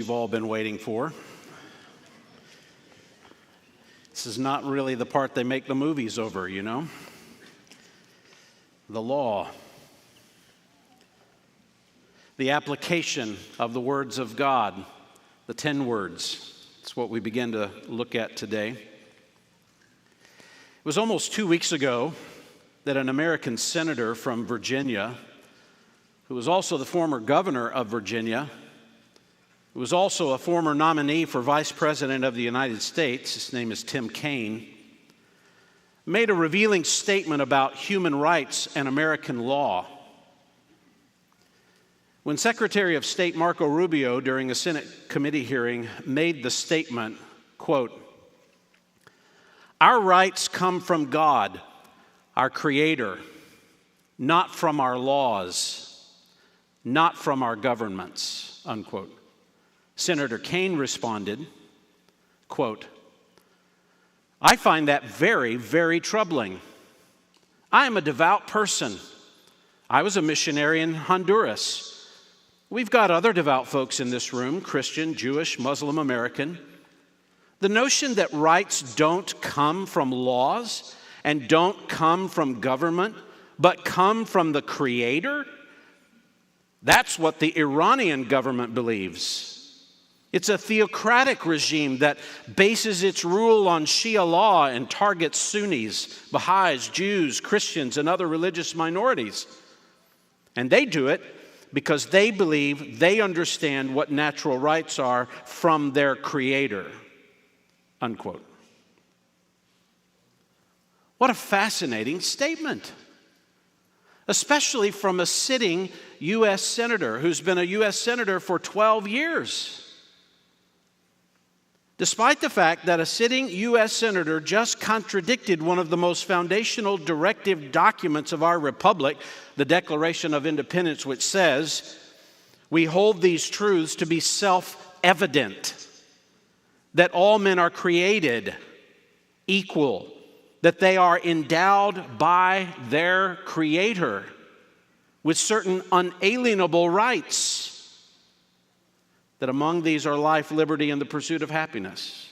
You've all been waiting for. This is not really the part they make the movies over, you know? The law. The application of the words of God, the 10 words. It's what we begin to look at today. It was almost 2 weeks ago that an American senator from Virginia, who was also the former governor of Virginia, who was also a former nominee for Vice President of the United States, his name is Tim Kaine, made a revealing statement about human rights and American law. When Secretary of State Marco Rubio, during a Senate committee hearing, made the statement, quote, "Our rights come from God, our Creator, not from our laws, not from our governments," unquote. Senator Kaine responded, quote, "I find that very, very troubling. I am a devout person. I was a missionary in Honduras. We've got other devout folks in this room, Christian, Jewish, Muslim, American. The notion that rights don't come from laws and don't come from government, but come from the Creator, that's what the Iranian government believes. It's a theocratic regime that bases its rule on Shia law and targets Sunnis, Baha'is, Jews, Christians, and other religious minorities. And they do it because they believe they understand what natural rights are from their Creator," unquote. What a fascinating statement, especially from a sitting U.S. senator who's been a U.S. senator for 12 years. Despite the fact that a sitting U.S. senator just contradicted one of the most foundational directive documents of our republic, the Declaration of Independence, which says, "We hold these truths to be self-evident, that all men are created equal, that they are endowed by their Creator with certain unalienable rights, that among these are life, liberty, and the pursuit of happiness."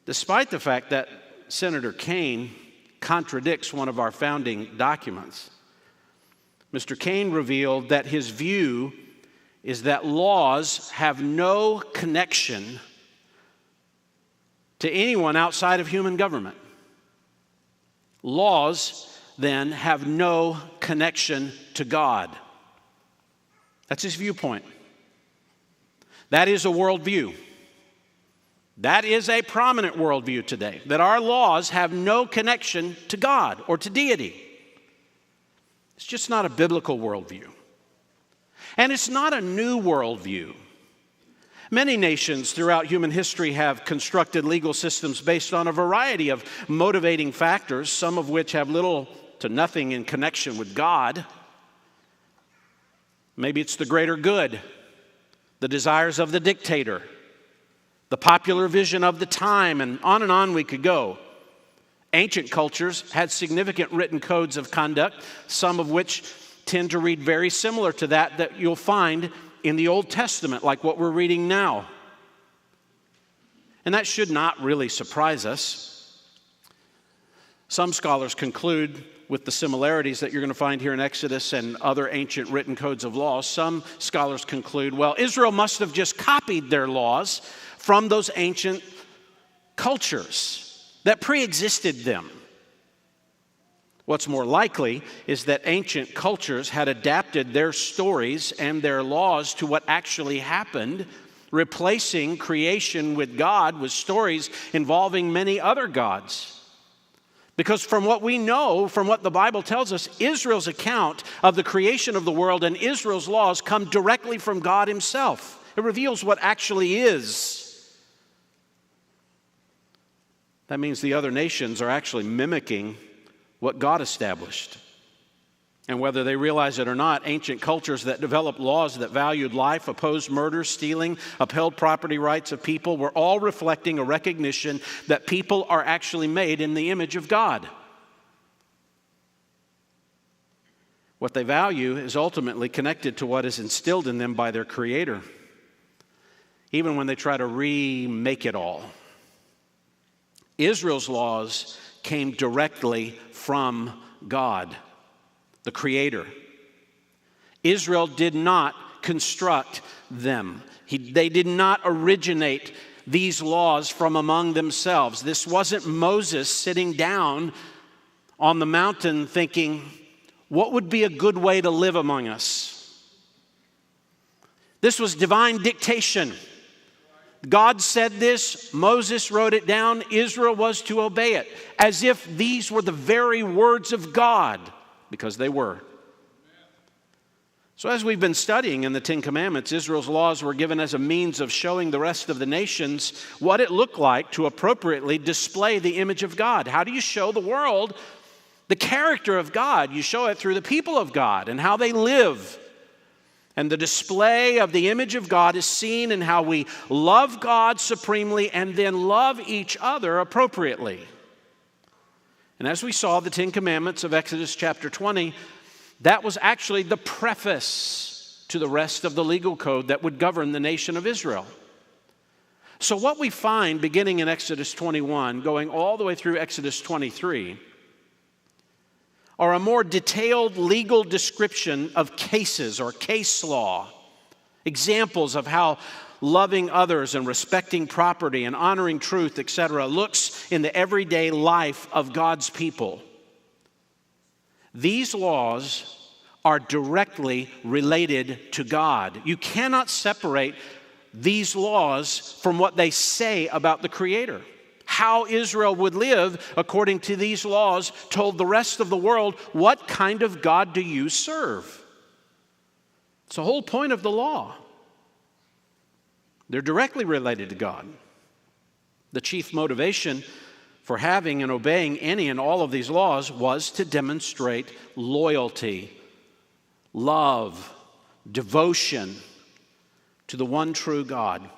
Despite the fact that Senator Kaine contradicts one of our founding documents, Mr. Kaine revealed that his view is that laws have no connection to anyone outside of human government. Laws, then, have no connection to God. That's his viewpoint. That is a worldview. That is a prominent worldview today, that our laws have no connection to God or to deity. It's just not a biblical worldview. And it's not a new worldview. Many nations throughout human history have constructed legal systems based on a variety of motivating factors, some of which have little to nothing in connection with God. Maybe it's the greater good, the desires of the dictator, the popular vision of the time, and on we could go. Ancient cultures had significant written codes of conduct, some of which tend to read very similar to that you'll find in the Old Testament, like what we're reading now. And that should not really surprise us. Some scholars conclude, with the similarities that you're going to find here in Exodus and other ancient written codes of law, some scholars conclude, well, Israel must have just copied their laws from those ancient cultures that pre-existed them. What's more likely is that ancient cultures had adapted their stories and their laws to what actually happened, replacing creation with God with stories involving many other gods. Because from what we know, from what the Bible tells us, Israel's account of the creation of the world and Israel's laws come directly from God Himself. It reveals what actually is. That means the other nations are actually mimicking what God established. And whether they realize it or not, ancient cultures that developed laws that valued life, opposed murder, stealing, upheld property rights of people were all reflecting a recognition that people are actually made in the image of God. What they value is ultimately connected to what is instilled in them by their Creator. even when they try to remake it all. Israel's laws came directly from God, the Creator. Israel did not construct them. They did not originate these laws from among themselves. This wasn't Moses sitting down on the mountain thinking, what would be a good way to live among us? This was divine dictation. God said this, Moses wrote it down, Israel was to obey it, as if these were the very words of God, because they were. So as we've been studying in the Ten Commandments, Israel's laws were given as a means of showing the rest of the nations what it looked like to appropriately display the image of God. How do you show the world the character of God? You show it through the people of God and how they live. And the display of the image of God is seen in how we love God supremely and then love each other appropriately. And as we saw, the Ten Commandments of Exodus chapter 20, that was actually the preface to the rest of the legal code that would govern the nation of Israel. So what we find beginning in Exodus 21, going all the way through Exodus 23, are a more detailed legal description of cases or case law, examples of how loving others and respecting property and honoring truth, etc., looks in the everyday life of God's people. These laws are directly related to God. You cannot separate these laws from what they say about the Creator. How Israel would live according to these laws told the rest of the world, what kind of God do you serve? It's the whole point of the law. They're directly related to God. The chief motivation for having and obeying any and all of these laws was to demonstrate loyalty, love, devotion to the one true God.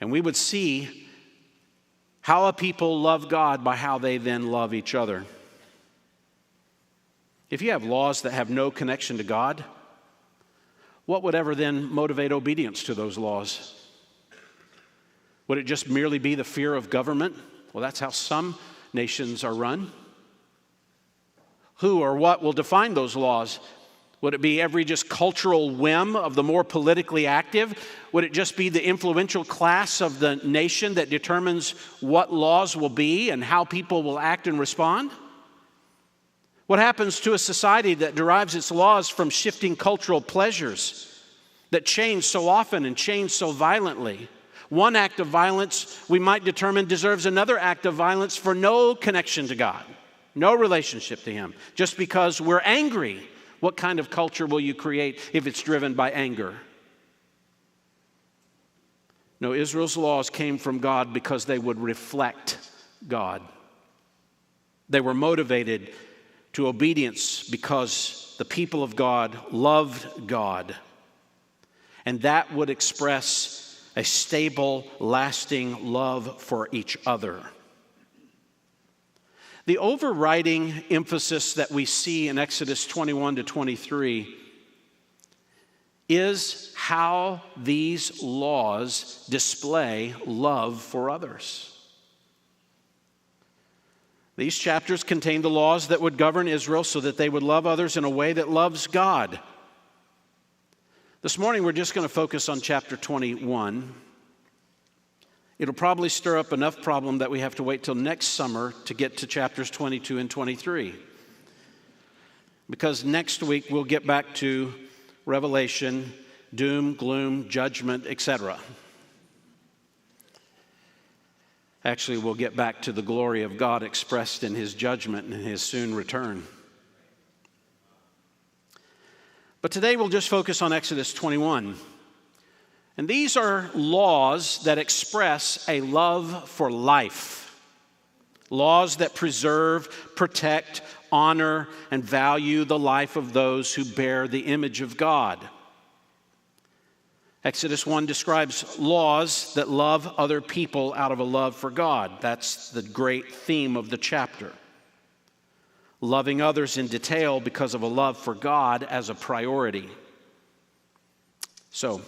And we would see how a people love God by how they then love each other. If you have laws that have no connection to God, what would ever then motivate obedience to those laws? Would it just merely be the fear of government? Well, that's how some nations are run. Who or what will define those laws? Would it be every just cultural whim of the more politically active? Would it just be the influential class of the nation that determines what laws will be and how people will act and respond? What happens to a society that derives its laws from shifting cultural pleasures that change so often and change so violently? One act of violence we might determine deserves another act of violence for no connection to God, no relationship to Him, just because we're angry. What kind of culture will you create if it's driven by anger? No, Israel's laws came from God because they would reflect God. They were motivated to obedience because the people of God loved God. And that would express a stable, lasting love for each other. The overriding emphasis that we see in Exodus 21 to 23 is how these laws display love for others. These chapters contain the laws that would govern Israel so that they would love others in a way that loves God. This morning we're just going to focus on chapter 21. It'll probably stir up enough problem that we have to wait till next summer to get to chapters 22 and 23. Because next week we'll get back to Revelation, doom, gloom, judgment, etc. Actually, we'll get back to the glory of God expressed in His judgment and His soon return. But today we'll just focus on Exodus 21. And these are laws that express a love for life. Laws that preserve, protect, honor, and value the life of those who bear the image of God. Exodus 1 describes laws that love other people out of a love for God. That's the great theme of the chapter. Loving others in detail because of a love for God as a priority. So,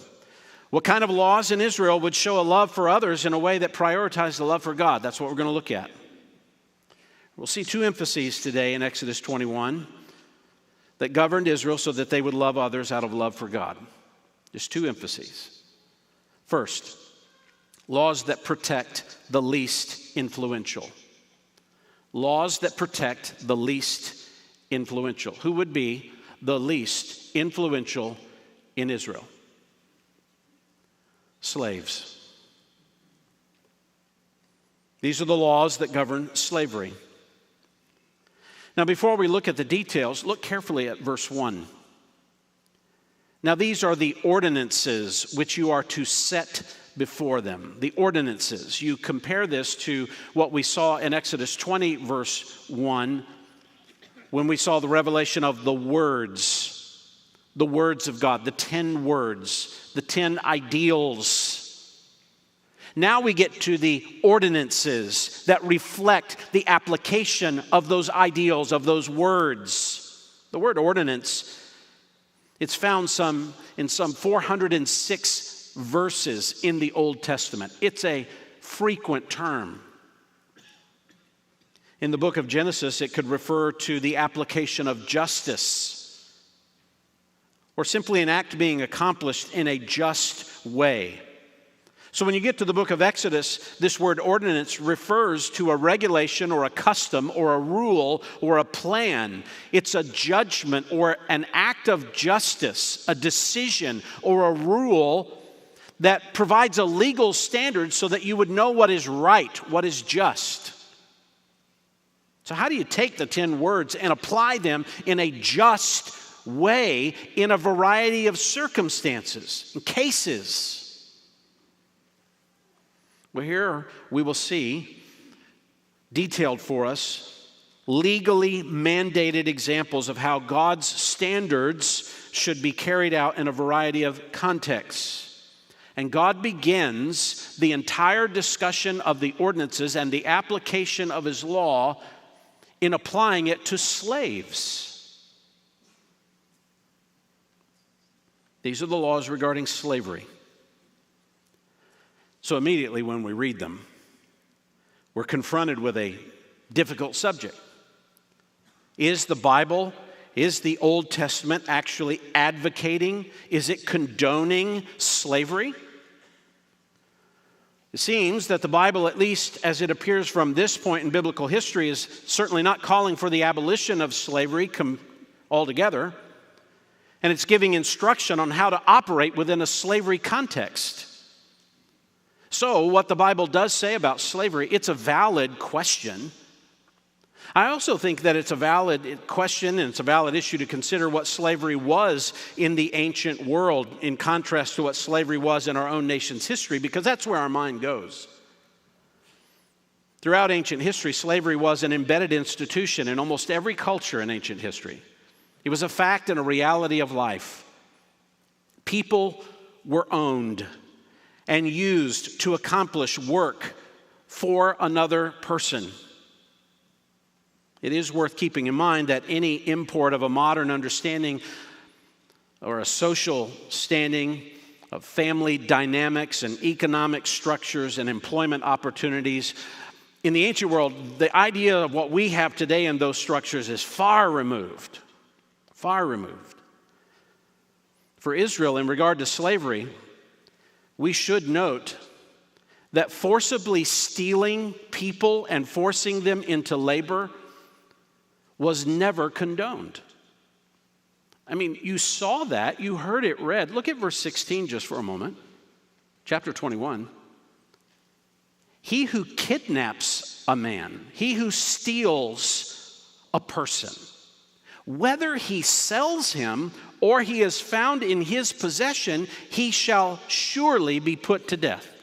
What kind of laws in Israel would show a love for others in a way that prioritized the love for God? That's what we're going to look at. We'll see two emphases today in Exodus 21 that governed Israel so that they would love others out of love for God. Just two emphases. First, laws that protect the least influential. Laws that protect the least influential. Who would be the least influential in Israel? Slaves. These are the laws that govern slavery. Now, before we look at the details, look carefully at verse 1. Now, these are the ordinances which you are to set before them. The ordinances. You compare this to what we saw in Exodus 20, verse 1, when we saw the revelation of the words of God, the 10 words, the 10 ideals. Now we get to the ordinances that reflect the application of those ideals, of those words. The word ordinance, it's found in some 406 verses in the Old Testament. It's a frequent term. In the book of Genesis, it could refer to the application of justice, or simply an act being accomplished in a just way. So when you get to the book of Exodus, this word ordinance refers to a regulation or a custom or a rule or a plan. It's a judgment or an act of justice, a decision or a rule that provides a legal standard so that you would know what is right, what is just. So how do you take the 10 words and apply them in a just way in a variety of circumstances and cases? Well, here we will see detailed for us legally mandated examples of how God's standards should be carried out in a variety of contexts. And God begins the entire discussion of the ordinances and the application of His law in applying it to slaves. These are the laws regarding slavery. So immediately when we read them, we're confronted with a difficult subject. Is the Bible, is the Old Testament actually advocating, is it condoning slavery? It seems that the Bible, at least as it appears from this point in biblical history, is certainly not calling for the abolition of slavery altogether, and it's giving instruction on how to operate within a slavery context. So, what the Bible does say about slavery, it's a valid question. I also think that it's a valid question and it's a valid issue to consider what slavery was in the ancient world in contrast to what slavery was in our own nation's history, because that's where our mind goes. Throughout ancient history, slavery was an embedded institution in almost every culture in ancient history. It was a fact and a reality of life. People were owned and used to accomplish work for another person. It is worth keeping in mind that any import of a modern understanding or a social standing of family dynamics and economic structures and employment opportunities, in the ancient world, the idea of what we have today in those structures is far removed. Far removed. For Israel, in regard to slavery, we should note that forcibly stealing people and forcing them into labor was never condoned. I mean, you saw that, you heard it read. Look at verse 16 just for a moment. Chapter 21. He who kidnaps a man, he who steals a person, whether he sells him or he is found in his possession, he shall surely be put to death.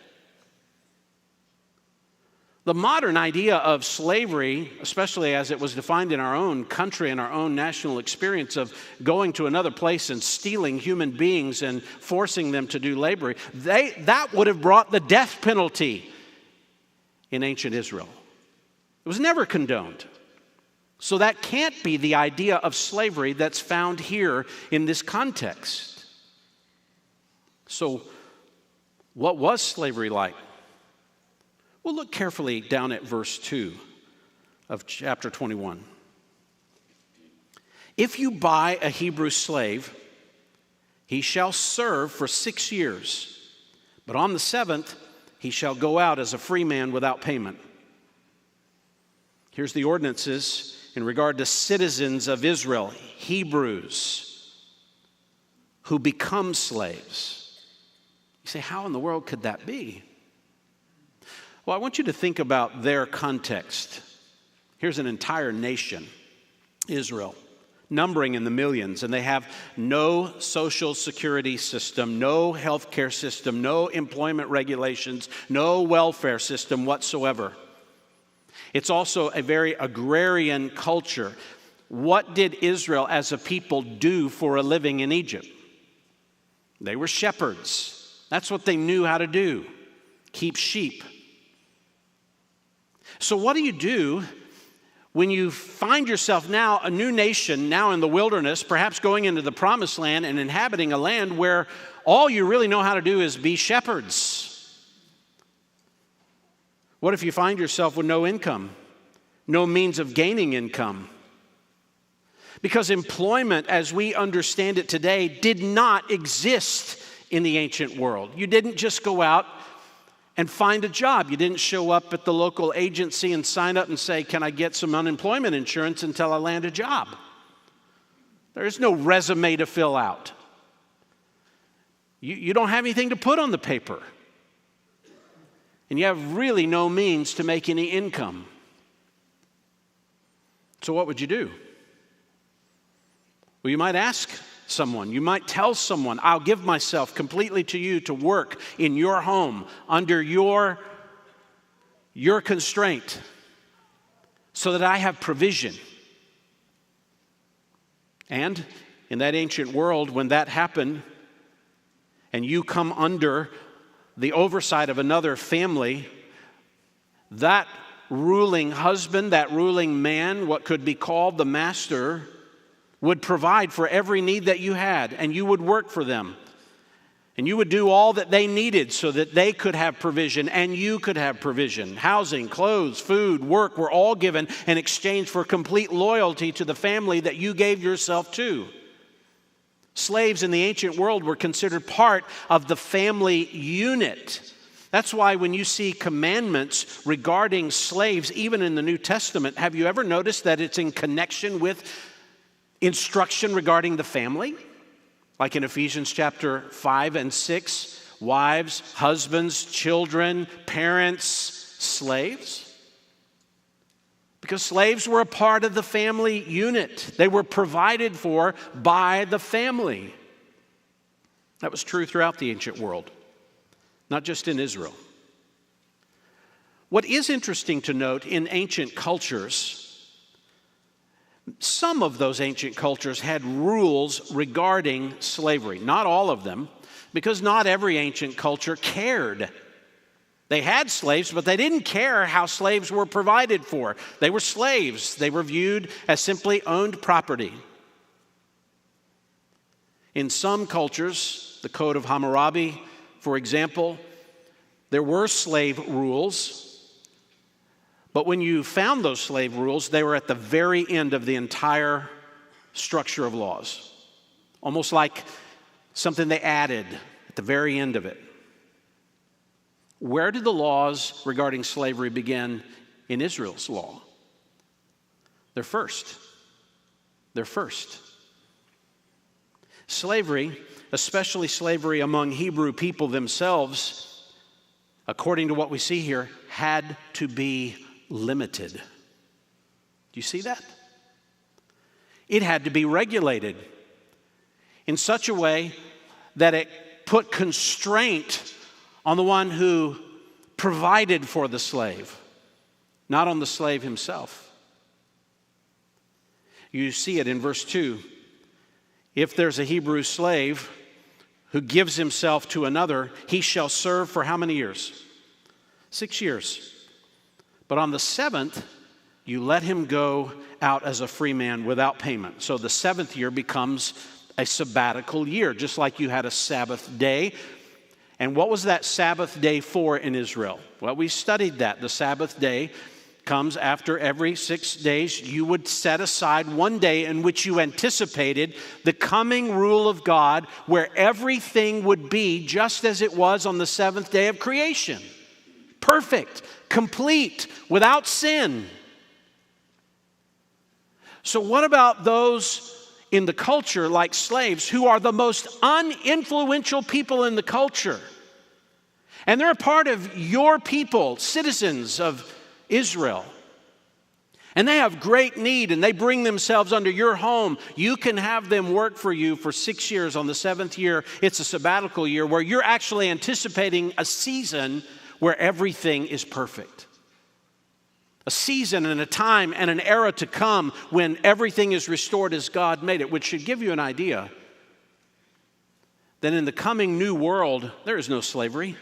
The modern idea of slavery, especially as it was defined in our own country and our own national experience of going to another place and stealing human beings and forcing them to do labor, that would have brought the death penalty in ancient Israel. It was never condoned. So that can't be the idea of slavery that's found here in this context. So What was slavery like? Well, look carefully down at verse 2 of chapter 21. If you buy a Hebrew slave, he shall serve for 6 years, but on the 7th he shall go out as a free man without payment. Here's the ordinances in regard to citizens of Israel, Hebrews, who become slaves. You say, how in the world could that be? Well, I want you to think about their context. Here's an entire nation, Israel, numbering in the millions, and they have no social security system, no health care system, no employment regulations, no welfare system whatsoever. It's also a very agrarian culture. What did Israel as a people do for a living in Egypt? They were shepherds. That's what they knew how to do, keep sheep. So what do you do when you find yourself now a new nation, now in the wilderness, perhaps going into the promised land and inhabiting a land where all you really know how to do is be shepherds? What if you find yourself with no income, no means of gaining income? Because employment, as we understand it today, did not exist in the ancient world. You didn't just go out and find a job. You didn't show up at the local agency and sign up and say, can I get some unemployment insurance until I land a job? There is no resume to fill out. You don't have anything to put on the paper. And you have really no means to make any income. So what would you do? Well, you might ask someone, you might tell someone, I'll give myself completely to you to work in your home under your constraint so that I have provision. And in that ancient world, when that happened and you come under the oversight of another family, that ruling husband, that ruling man, what could be called the master, would provide for every need that you had, and you would work for them. And you would do all that they needed so that they could have provision and you could have provision. Housing, clothes, food, work were all given in exchange for complete loyalty to the family that you gave yourself to. Slaves in the ancient world were considered part of the family unit. That's why when you see commandments regarding slaves, even in the New Testament, have you ever noticed that it's in connection with instruction regarding the family? Like in Ephesians chapter 5 and 6, wives, husbands, children, parents, slaves. Because slaves were a part of the family unit. They were provided for by the family. That was true throughout the ancient world, not just in Israel. What is interesting to note in ancient cultures, some of those ancient cultures had rules regarding slavery. Not all of them, because not every ancient culture cared. They had slaves, but they didn't care how slaves were provided for. They were slaves. They were viewed as simply owned property. In some cultures, the Code of Hammurabi, for example, there were slave rules. But when you found those slave rules, they were at the very end of the entire structure of laws. Almost like something they added at the very end of it. Where did the laws regarding slavery begin in Israel's law? They're first. They're first. Slavery, especially slavery among Hebrew people themselves, according to what we see here, had to be limited. Do you see that? It had to be regulated in such a way that it put constraint on the one who provided for the slave, not on the slave himself. You see it in verse 2. If there's a Hebrew slave who gives himself to another, he shall serve for how many years? 6 years. But on the 7th, you let him go out as a free man without payment. So the 7th year becomes a sabbatical year, just like you had a Sabbath day. And what was that Sabbath day for in Israel? Well, we studied that. The Sabbath day comes after every 6 days. You would set aside one day in which you anticipated the coming rule of God, where everything would be just as it was on the seventh day of creation. Perfect, complete, without sin. So what about those in the culture, like slaves, who are the most uninfluential people in the culture? And they're a part of your people, citizens of Israel. And they have great need, and they bring themselves under your home. You can have them work for you for 6 years. On the seventh year, it's a sabbatical year where you're actually anticipating a season where everything is perfect. A season and a time and an era to come when everything is restored as God made it, which should give you an idea that in the coming new world, there is no slavery.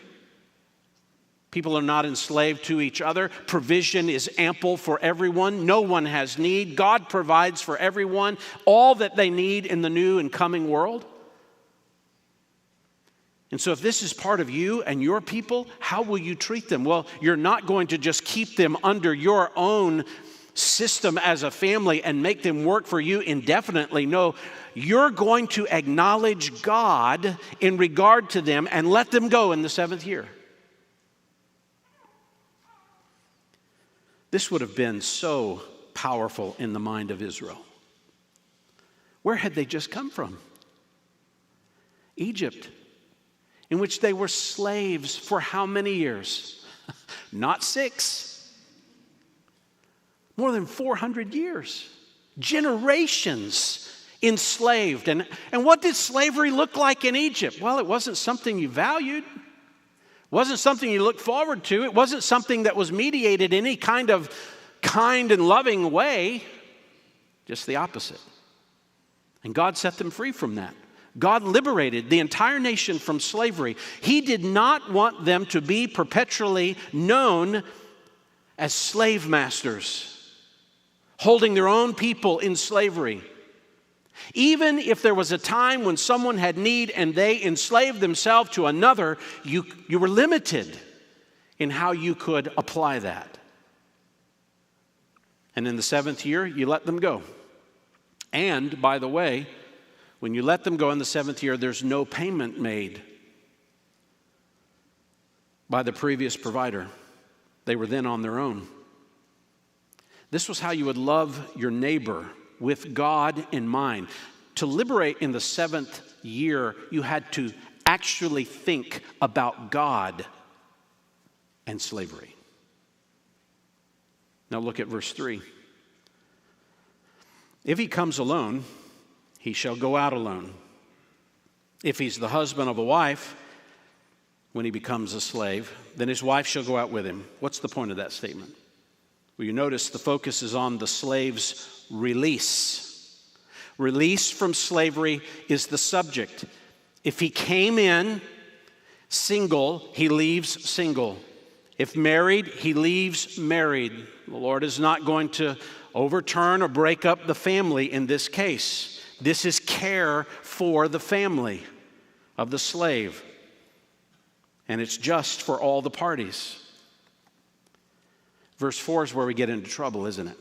People are not enslaved to each other. Provision is ample for everyone. No one has need. God provides for everyone all that they need in the new and coming world. And so if this is part of you and your people, how will you treat them? Well, you're not going to just keep them under your own system as a family and make them work for you indefinitely. No, you're going to acknowledge God in regard to them and let them go in the seventh year. This would have been so powerful in the mind of Israel. Where had they just come from? Egypt, in which they were slaves for how many years? Not 6. More than 400 years. Generations enslaved. And what did slavery look like in Egypt? Well, it wasn't something you valued. It wasn't something you looked forward to. It wasn't something that was mediated in any kind of kind and loving way. Just the opposite. And God set them free from that. God liberated the entire nation from slavery. He did not want them to be perpetually known as slave masters, holding their own people in slavery. Even if there was a time when someone had need and they enslaved themselves to another, you were limited in how you could apply that. And in the seventh year, you let them go. And, by the way, when you let them go in the seventh year, there's no payment made by the previous provider. They were then on their own. This was how you would love your neighbor, with God in mind. To liberate in the seventh year, you had to actually think about God and slavery. Now look at verse 3. If he comes alone, he shall go out alone. If he's the husband of a wife, when he becomes a slave, then his wife shall go out with him. What's the point of that statement? Well, you notice the focus is on the slave's release. Release from slavery is the subject. If he came in single, he leaves single. If married, he leaves married. The Lord is not going to overturn or break up the family in this case. This is care for the family of the slave. And it's just for all the parties. Verse 4 is where we get into trouble, isn't it?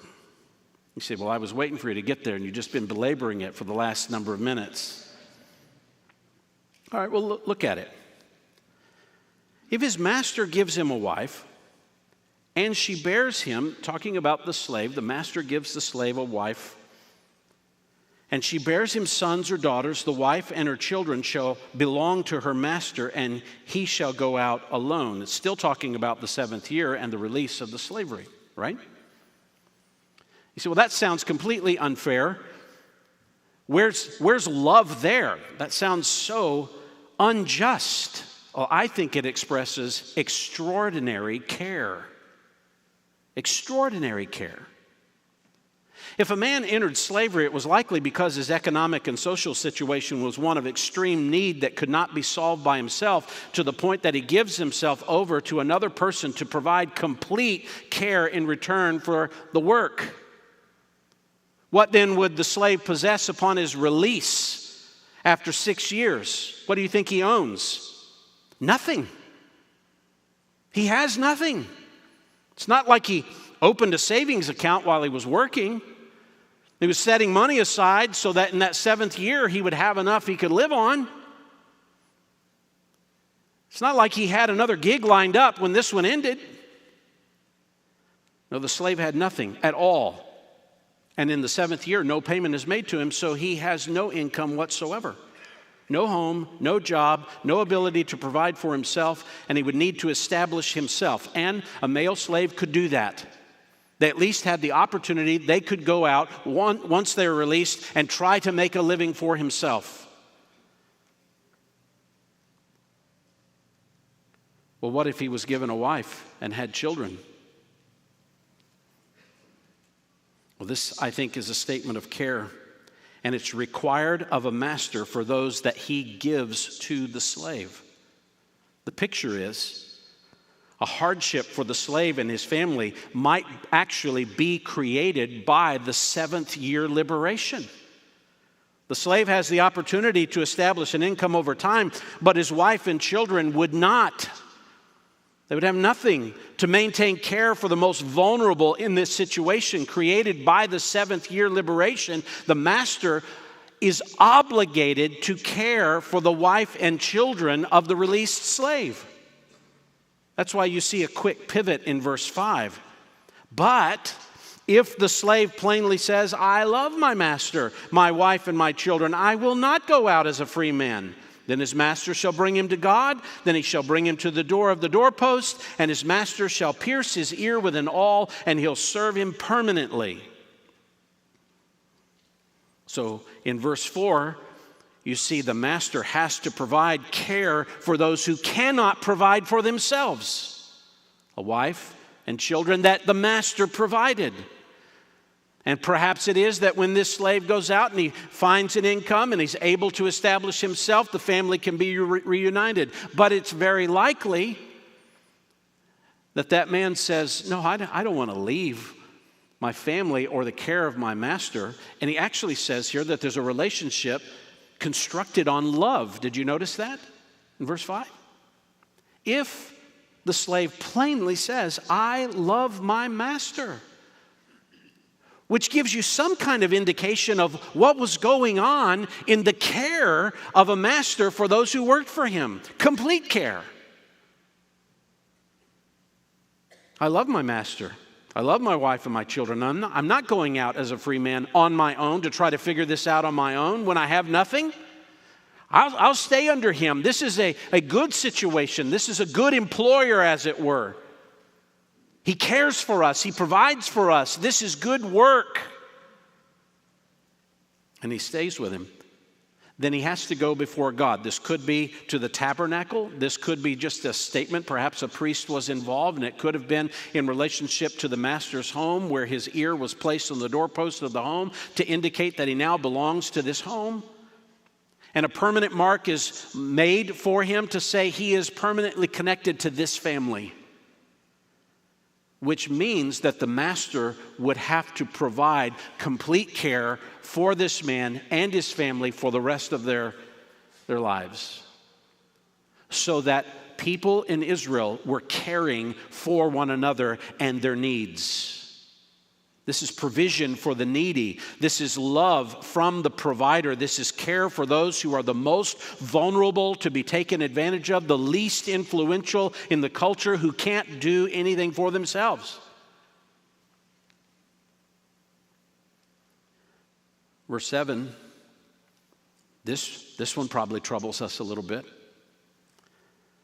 You say, well, I was waiting for you to get there, and you've just been belaboring it for the last number of minutes. All right, well, look at it. If his master gives him a wife, and she bears him, talking about the slave, the master gives the slave a wife, and she bears him sons or daughters, the wife and her children shall belong to her master, and he shall go out alone. It's still talking about the seventh year and the release of the slavery, right? You say, well, that sounds completely unfair. Where's love there? That sounds so unjust. Well, I think it expresses extraordinary care. Extraordinary care. If a man entered slavery, it was likely because his economic and social situation was one of extreme need that could not be solved by himself, to the point that he gives himself over to another person to provide complete care in return for the work. What then would the slave possess upon his release after 6 years? What do you think he owns? Nothing. He has nothing. It's not like he opened a savings account while he was working. He was setting money aside so that in that 7th year he would have enough he could live on. It's not like he had another gig lined up when this one ended. No, the slave had nothing at all. And in the 7th year, no payment is made to him, so he has no income whatsoever. No home, no job, no ability to provide for himself, and he would need to establish himself. And a male slave could do that. They at least had the opportunity. They could go out once they were released and try to make a living for himself. Well, what if he was given a wife and had children? Well, this, I think, is a statement of care, and it's required of a master for those that he gives to the slave. The picture is a hardship for the slave and his family might actually be created by the 7th year liberation. The slave has the opportunity to establish an income over time, but his wife and children would not. They would have nothing to maintain care for the most vulnerable in this situation created by the 7th year liberation. The master is obligated to care for the wife and children of the released slave. That's why you see a quick pivot in verse 5. But if the slave plainly says, I love my master, my wife, and my children, I will not go out as a free man. Then his master shall bring him to God. Then he shall bring him to the door of the doorpost, and his master shall pierce his ear with an awl, and he'll serve him permanently. So in verse 4, you see the master has to provide care for those who cannot provide for themselves. A wife and children that the master provided. And perhaps it is that when this slave goes out and he finds an income and he's able to establish himself, the family can be reunited. But it's very likely that that man says, no, I don't want to leave my family or the care of my master. And he actually says here that there's a relationship constructed on love. Did you notice that in verse 5? If the slave plainly says, I love my master, which gives you some kind of indication of what was going on in the care of a master for those who worked for him. Complete care. I love my master. I love my wife and my children. I'm not going out as a free man on my own to try to figure this out on my own when I have nothing. I'll stay under him. This is a good situation. This is a good employer, as it were. He cares for us. He provides for us. This is good work. And he stays with him. Then he has to go before God. This could be to the tabernacle. This could be just a statement. Perhaps a priest was involved, and it could have been in relationship to the master's home where his ear was placed on the doorpost of the home to indicate that he now belongs to this home. And a permanent mark is made for him to say he is permanently connected to this family, which means that the master would have to provide complete care for this man and his family for the rest of their lives. So that people in Israel were caring for one another and their needs. This is provision for the needy. This is love from the provider. This is care for those who are the most vulnerable to be taken advantage of, the least influential in the culture, who can't do anything for themselves. Verse 7, this one probably troubles us a little bit.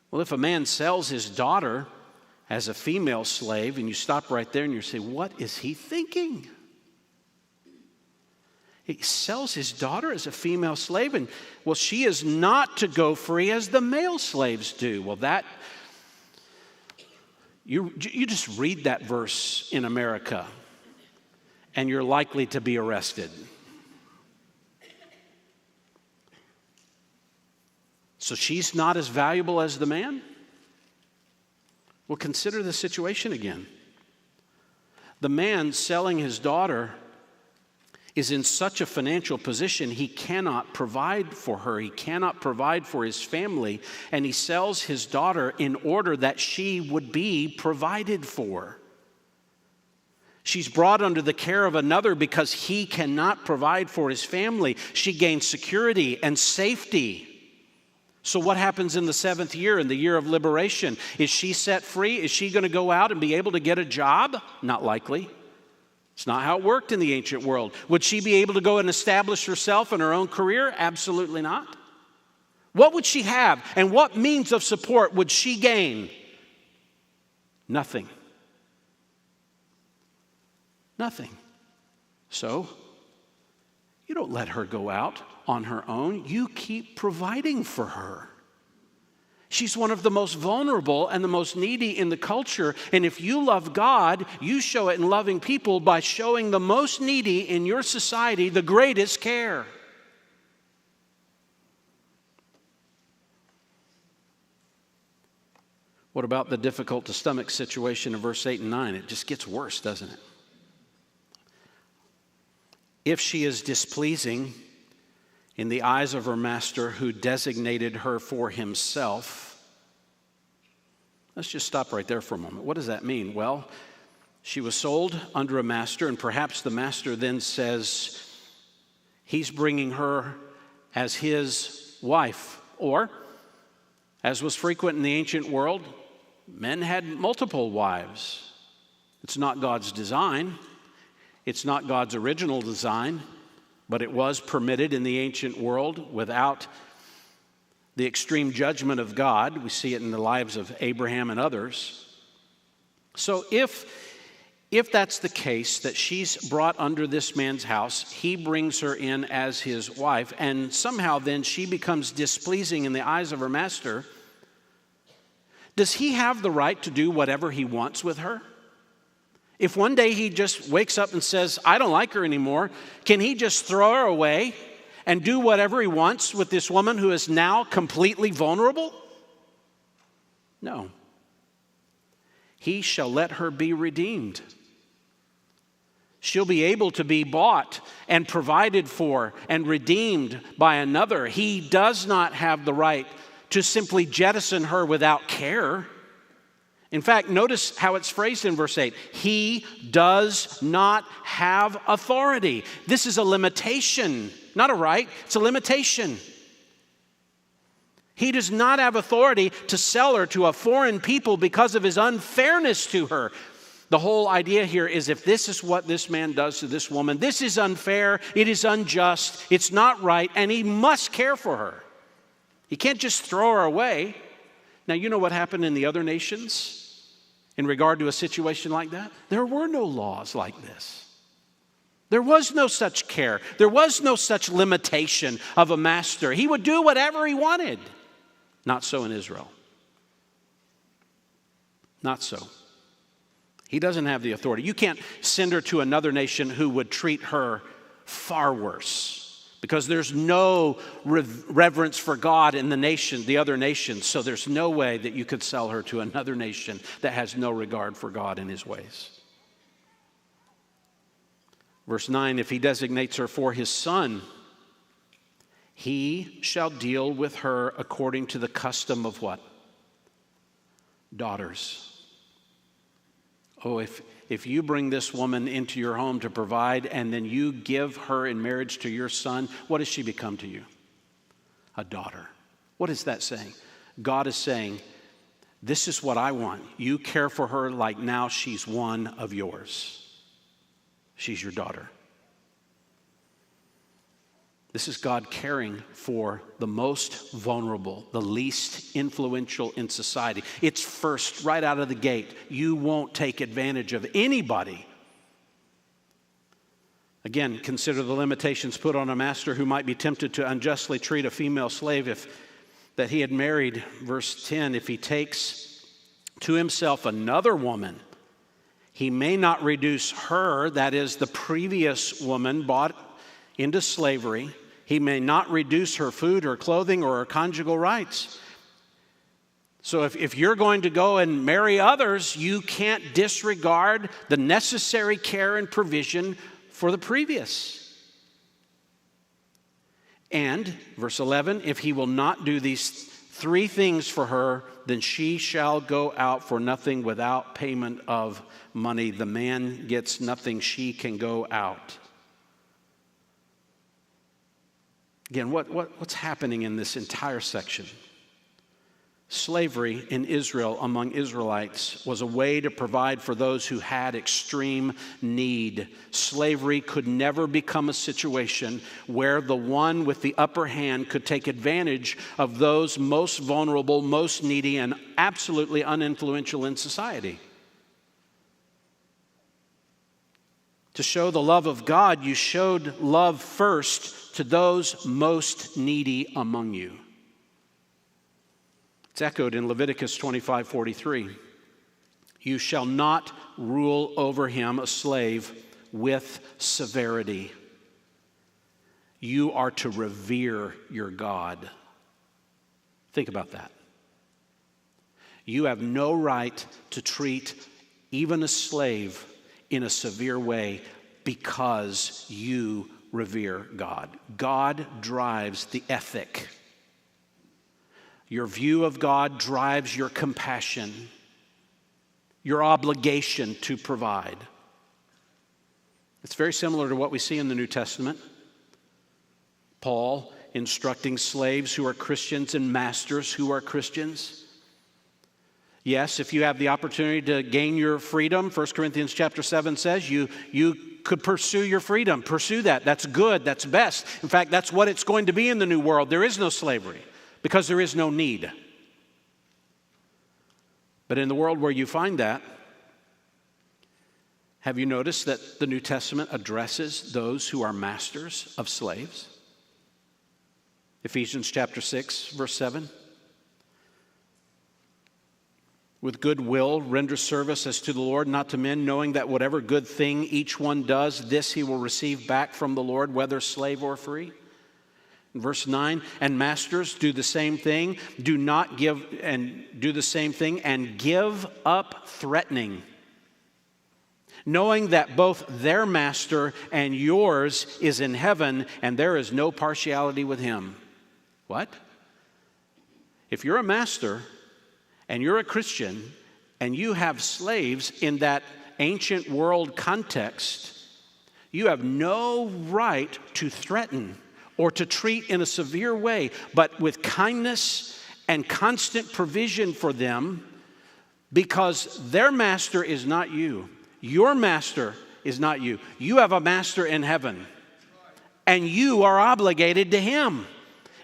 Well, if a man sells his daughter as a female slave, and you stop right there and you say, what is he thinking? He sells his daughter as a female slave, and well, she is not to go free as the male slaves do. Well, that, you just read that verse in America, and you're likely to be arrested. So she's not as valuable as the man? Well, consider the situation again. The man selling his daughter is in such a financial position he cannot provide for her, he cannot provide for his family, and he sells his daughter in order that she would be provided for. She's brought under the care of another because he cannot provide for his family. She gains security and safety. So what happens in the 7th year, in the year of liberation? Is she set free? Is she going to go out and be able to get a job? Not likely. It's not how it worked in the ancient world. Would she be able to go and establish herself in her own career? Absolutely not. What would she have, and what means of support would she gain? Nothing. Nothing. So, you don't let her go out on her own. You keep providing for her. She's one of the most vulnerable and the most needy in the culture. And if you love God, you show it in loving people by showing the most needy in your society the greatest care. What about the difficult to stomach situation in verse 8 and 9? It just gets worse, doesn't it? If she is displeasing in the eyes of her master who designated her for himself. Let's just stop right there for a moment. What does that mean? Well, she was sold under a master, and perhaps the master then says he's bringing her as his wife. Or, as was frequent in the ancient world, men had multiple wives. It's not God's design. It's not God's original design, but it was permitted in the ancient world without the extreme judgment of God. We see it in the lives of Abraham and others. So if that's the case, that she's brought under this man's house, he brings her in as his wife, and somehow then she becomes displeasing in the eyes of her master, does he have the right to do whatever he wants with her? If one day he just wakes up and says, I don't like her anymore, can he just throw her away and do whatever he wants with this woman who is now completely vulnerable? No. He shall let her be redeemed. She'll be able to be bought and provided for and redeemed by another. He does not have the right to simply jettison her without care. In fact, notice how it's phrased in verse 8. He does not have authority. This is a limitation, not a right. It's a limitation. He does not have authority to sell her to a foreign people because of his unfairness to her. The whole idea here is if this is what this man does to this woman, this is unfair, it is unjust, it's not right, and he must care for her. He can't just throw her away. Now, you know what happened in the other nations in regard to a situation like that? There were no laws like this. There was no such care. There was no such limitation of a master. He would do whatever he wanted. Not so in Israel. Not so. He doesn't have the authority. You can't send her to another nation who would treat her far worse, because there's no reverence for God in the nation, the other nations. So there's no way that you could sell her to another nation that has no regard for God and his ways. Verse 9, if he designates her for his son, he shall deal with her according to the custom of what? Daughters. Oh, if you bring this woman into your home to provide and then you give her in marriage to your son, what does she become to you? A daughter. What is that saying? God is saying, this is what I want. You care for her like now she's one of yours. She's your daughter. This is God caring for the most vulnerable, the least influential in society. It's first, right out of the gate. You won't take advantage of anybody. Again, consider the limitations put on a master who might be tempted to unjustly treat a female slave that he had married. Verse 10, if he takes to himself another woman, he may not reduce her, that is the previous woman bought into slavery. He may not reduce her food or clothing or her conjugal rights. So if you're going to go and marry others, you can't disregard the necessary care and provision for the previous. And, verse 11, if he will not do these 3 things for her, then she shall go out for nothing without payment of money. The man gets nothing, she can go out. Again, what's happening in this entire section? Slavery in Israel among Israelites was a way to provide for those who had extreme need. Slavery could never become a situation where the one with the upper hand could take advantage of those most vulnerable, most needy, and absolutely uninfluential in society. To show the love of God, you showed love first to those most needy among you. It's echoed in Leviticus 25:43. You shall not rule over him, a slave, with severity. You are to revere your God. Think about that. You have no right to treat even a slave in a severe way because you revere God. God drives the ethic. Your view of God drives your compassion, your obligation to provide. It's very similar to what we see in the New Testament. Paul instructing slaves who are Christians and masters who are Christians. Yes, if you have the opportunity to gain your freedom, 1 Corinthians chapter 7 says you could pursue your freedom. Pursue that. That's good. That's best. In fact, that's what it's going to be in the new world. There is no slavery because there is no need. But in the world where you find that, have you noticed that the New Testament addresses those who are masters of slaves? Ephesians chapter 6, verse 7. With good will, render service as to the Lord, not to men, knowing that whatever good thing each one does, this he will receive back from the Lord, whether slave or free. In verse 9, and masters, do the same thing. Do the same thing and give up threatening, knowing that both their master and yours is in heaven, and there is no partiality with him. What? If you're a master and you're a Christian and you have slaves in that ancient world context, you have no right to threaten or to treat in a severe way, but with kindness and constant provision for them, because their master is not you. Your master is not you. You have a master in heaven, and you are obligated to him.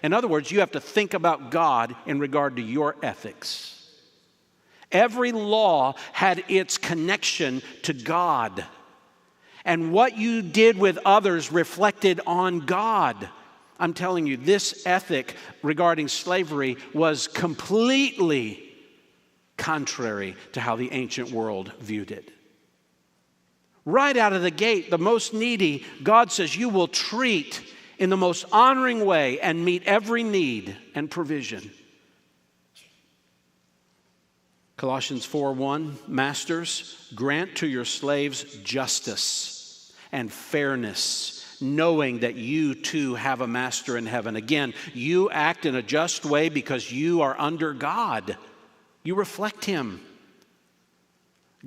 In other words, you have to think about God in regard to your ethics. Every law had its connection to God, and what you did with others reflected on God. I'm telling you, this ethic regarding slavery was completely contrary to how the ancient world viewed it. Right out of the gate, the most needy, God says you will treat in the most honoring way and meet every need and provision. Colossians 4:1, masters, grant to your slaves justice and fairness, knowing that you too have a master in heaven. Again, you act in a just way because you are under God. You reflect him.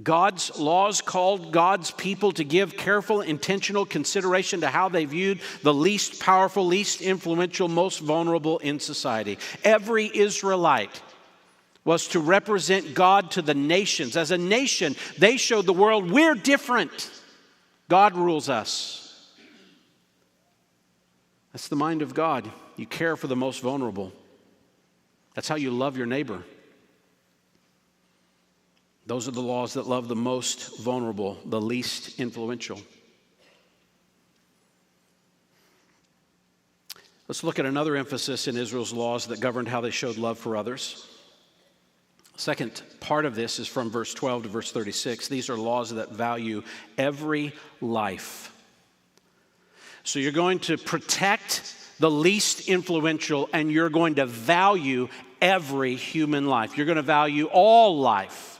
God's laws called God's people to give careful, intentional consideration to how they viewed the least powerful, least influential, most vulnerable in society. Every Israelite was to represent God to the nations. As a nation, they showed the world we're different. God rules us. That's the mind of God. You care for the most vulnerable. That's how you love your neighbor. Those are the laws that love the most vulnerable, the least influential. Let's look at another emphasis in Israel's laws that governed how they showed love for others. Second part of this is from verse 12 to verse 36. These are laws that value every life. So you're going to protect the least influential, and you're going to value every human life. You're going to value all life.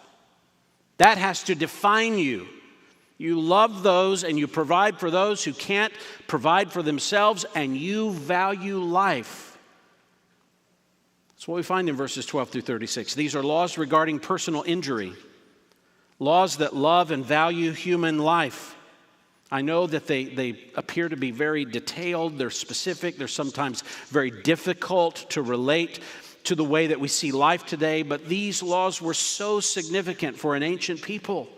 That has to define you. You love those and you provide for those who can't provide for themselves, and you value life. That's what we find in verses 12 through 36. These are laws regarding personal injury, laws that love and value human life. I know that they appear to be very detailed, they're specific, they're sometimes very difficult to relate to the way that we see life today, but these laws were so significant for an ancient people.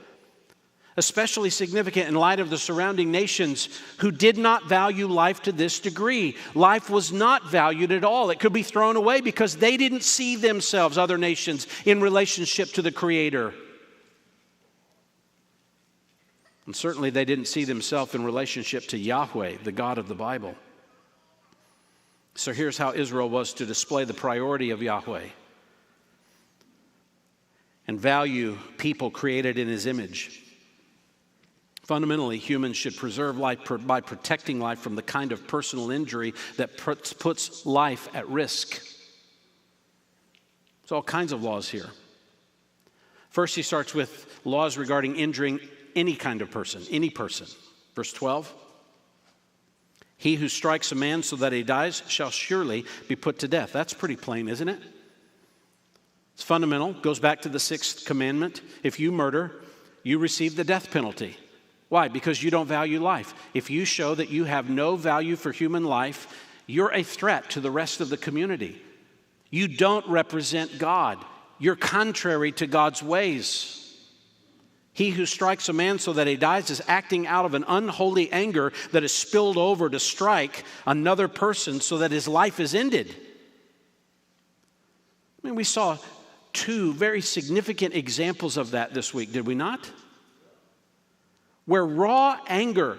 Especially significant in light of the surrounding nations who did not value life to this degree. Life was not valued at all. It could be thrown away because they didn't see themselves, other nations, in relationship to the Creator. And certainly they didn't see themselves in relationship to Yahweh, the God of the Bible. So here's how Israel was to display the priority of Yahweh and value people created in His image. Fundamentally, humans should preserve life by protecting life from the kind of personal injury that puts life at risk. There's all kinds of laws here. First, he starts with laws regarding injuring any kind of person, any person. Verse 12, he who strikes a man so that he dies shall surely be put to death. That's pretty plain, isn't it? It's fundamental. Goes back to the 6th commandment. If you murder, you receive the death penalty. Why? Because you don't value life. If you show that you have no value for human life, you're a threat to the rest of the community. You don't represent God. You're contrary to God's ways. He who strikes a man so that he dies is acting out of an unholy anger that is spilled over to strike another person so that his life is ended. I mean, we saw 2 very significant examples of that this week, did we not? Where raw anger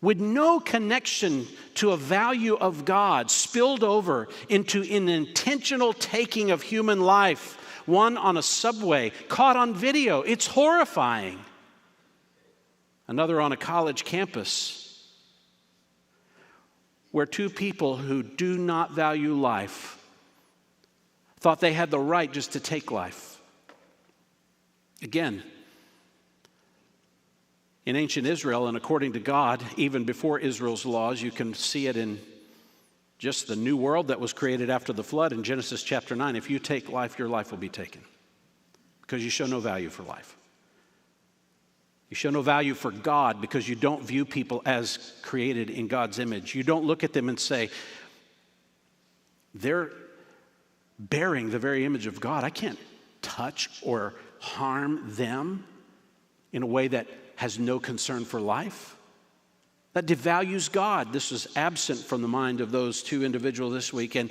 with no connection to a value of God spilled over into an intentional taking of human life. One on a subway, caught on video. It's horrifying. Another on a college campus, where 2 people who do not value life thought they had the right just to take life. Again, in ancient Israel, and according to God, even before Israel's laws, you can see it in just the new world that was created after the flood in Genesis chapter 9. If you take life, your life will be taken because you show no value for life. You show no value for God because you don't view people as created in God's image. You don't look at them and say, they're bearing the very image of God. I can't touch or harm them in a way that has no concern for life. That devalues God. This was absent from the mind of those 2 individuals this week, and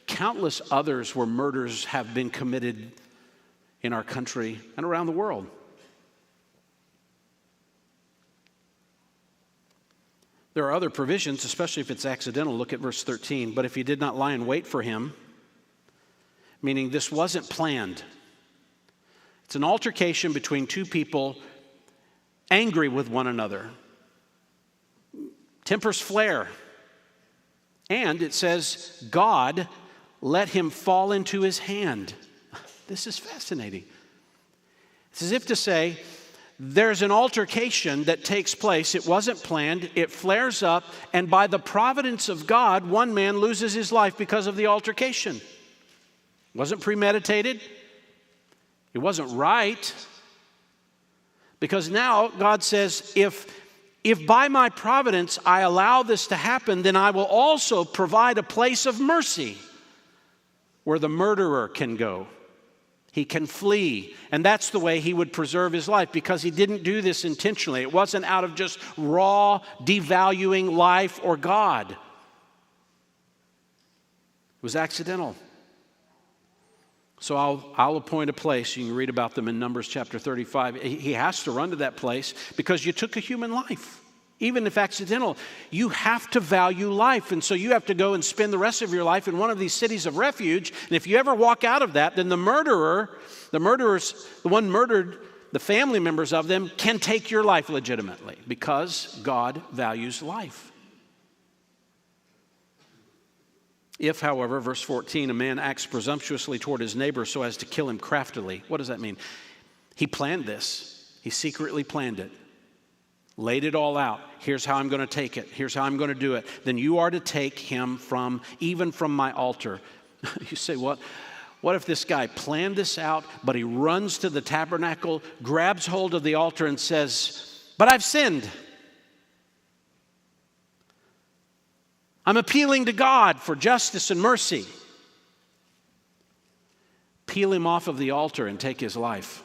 countless others where murders have been committed in our country and around the world. There are other provisions, especially if it's accidental. Look at verse 13. But if he did not lie in wait for him, meaning this wasn't planned. It's an altercation between 2 people angry with one another. Tempers flare. And it says, God let him fall into his hand. This is fascinating. It's as if to say, there's an altercation that takes place. It wasn't planned. It flares up. And by the providence of God, one man loses his life because of the altercation. It wasn't premeditated. It wasn't right. Because now God says, if by my providence I allow this to happen, then I will also provide a place of mercy where the murderer can go. He can flee. And that's the way he would preserve his life, because he didn't do this intentionally. It wasn't out of just raw devaluing life or God. It was accidental. So I'll appoint a place. You can read about them in Numbers chapter 35. He has to run to that place because you took a human life. Even if accidental, you have to value life. And so you have to go and spend the rest of your life in one of these cities of refuge. And if you ever walk out of that, then the murderers, the one murdered, the family members of them can take your life legitimately because God values life. If, however, verse 14, a man acts presumptuously toward his neighbor so as to kill him craftily. What does that mean? He planned this. He secretly planned it. laid it all out. Here's how I'm going to take it. Here's how I'm going to do it. Then you are to take him even from my altar. You say, what? What if this guy planned this out, but he runs to the tabernacle, grabs hold of the altar and says, but I've sinned. I'm appealing to God for justice and mercy. Peel him off of the altar and take his life.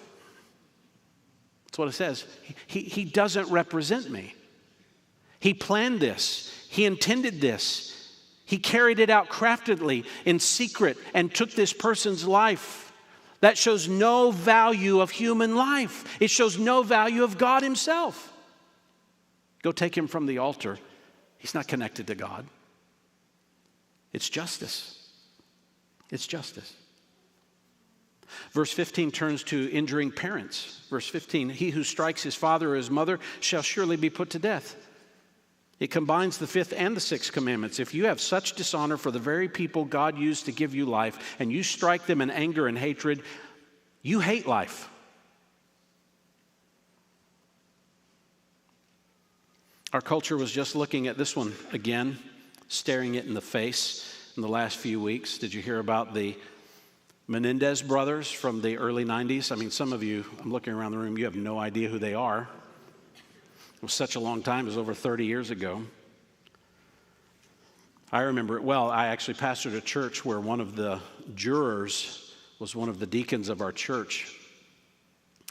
That's what it says. He doesn't represent me. He planned this. He intended this. He carried it out craftedly in secret and took this person's life. That shows no value of human life. It shows no value of God himself. Go take him from the altar. He's not connected to God. It's justice. It's justice. Verse 15 turns to injuring parents. Verse 15, he who strikes his father or his mother shall surely be put to death. It combines the 5th and the 6th commandments. If you have such dishonor for the very people God used to give you life, and you strike them in anger and hatred, you hate life. Our culture was just looking at this one again, staring it in the face in the last few weeks. Did you hear about the Menendez brothers from the early 90s? I mean, some of you, I'm looking around the room, you have no idea who they are. It was such a long time. It was over 30 years ago. I remember it well. I actually pastored a church where one of the jurors was one of the deacons of our church.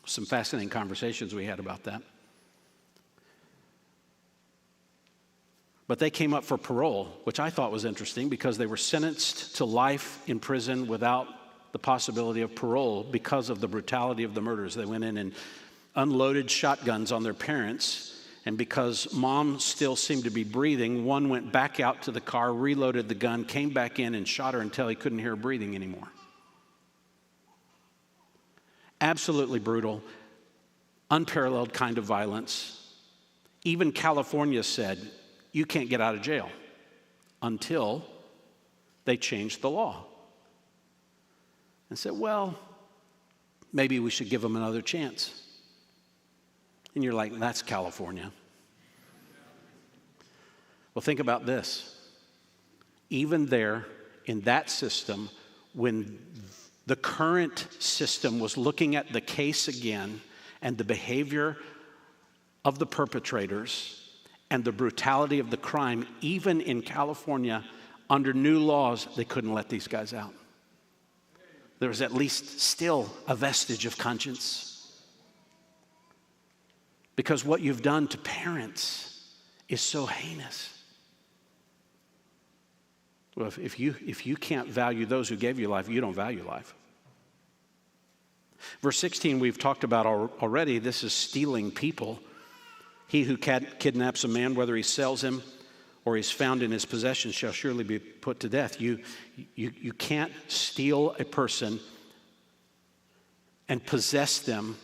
Some fascinating conversations we had about that. But they came up for parole, which I thought was interesting because they were sentenced to life in prison without the possibility of parole because of the brutality of the murders. They went in and unloaded shotguns on their parents. And because mom still seemed to be breathing, one went back out to the car, reloaded the gun, came back in and shot her until he couldn't hear her breathing anymore. Absolutely brutal, unparalleled kind of violence. Even California said, you can't get out of jail until they changed the law. And said, well, maybe we should give them another chance. And you're like, that's California. Well, think about this. Even there, in that system, when the current system was looking at the case again and the behavior of the perpetrators and the brutality of the crime, even in California, under new laws, they couldn't let these guys out. There was at least still a vestige of conscience. Because what you've done to parents is so heinous. Well, if you can't value those who gave you life, you don't value life. Verse 16 we've talked about already. This is stealing people. He who kidnaps a man, whether he sells him or he's found in his possession, shall surely be put to death. You can't steal a person and possess them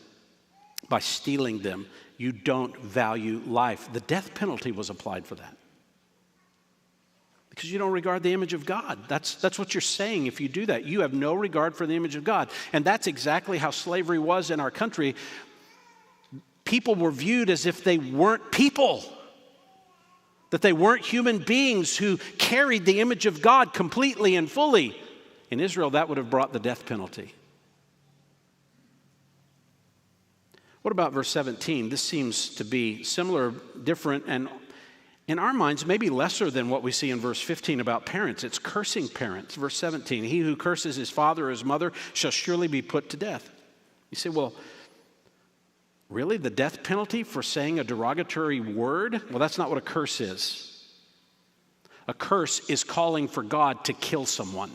by stealing them. You don't value life. The death penalty was applied for that. Because you don't regard the image of God. That's what you're saying if you do that. You have no regard for the image of God. And that's exactly how slavery was in our country. People were viewed as if they weren't people. That they weren't human beings who carried the image of God completely and fully. In Israel, that would have brought the death penalty. What about verse 17? This seems to be similar, different, and in our minds, maybe lesser than what we see in verse 15 about parents. It's cursing parents. Verse 17, he who curses his father or his mother shall surely be put to death. You say, well, really? The death penalty for saying a derogatory word? Well, that's not what a curse is. A curse is calling for God to kill someone.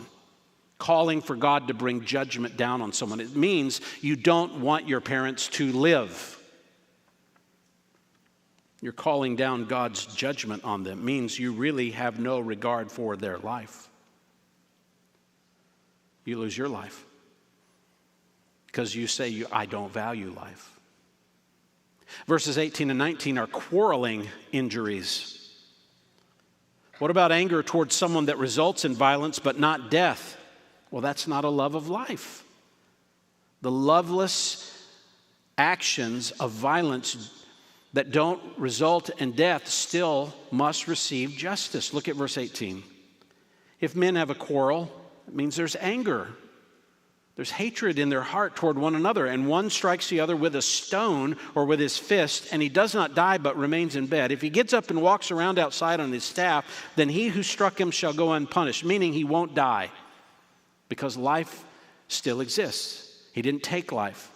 Calling for God to bring judgment down on someone. It means you don't want your parents to live. You're calling down God's judgment on them. It means you really have no regard for their life. You lose your life because you say, I don't value life. Verses 18 and 19 are quarreling injuries. What about anger towards someone that results in violence but not death? Well, that's not a love of life. The loveless actions of violence that don't result in death still must receive justice. Look at verse 18. If men have a quarrel, it means there's anger. There's hatred in their heart toward one another, and one strikes the other with a stone or with his fist, and he does not die but remains in bed. If he gets up and walks around outside on his staff, then he who struck him shall go unpunished, meaning he won't die, because life still exists. He didn't take life,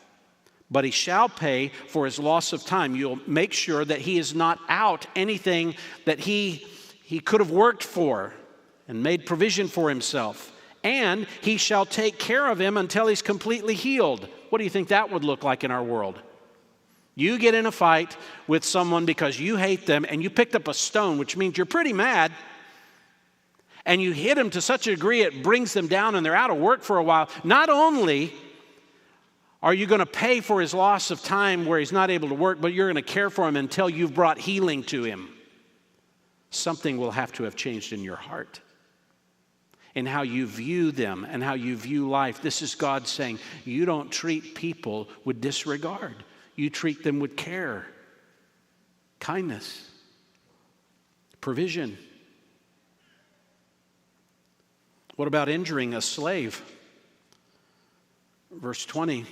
but he shall pay for his loss of time. You'll make sure that he is not out anything that he could have worked for and made provision for himself. And he shall take care of him until he's completely healed. What do you think that would look like in our world? You get in a fight with someone because you hate them, and you picked up a stone, which means you're pretty mad, and you hit them to such a degree it brings them down and they're out of work for a while. Not only are you going to pay for his loss of time where he's not able to work, but you're going to care for him until you've brought healing to him. Something will have to have changed in your heart, in how you view them and how you view life. This is God saying, you don't treat people with disregard. You treat them with care, kindness, provision. What about injuring a slave? Verse 20.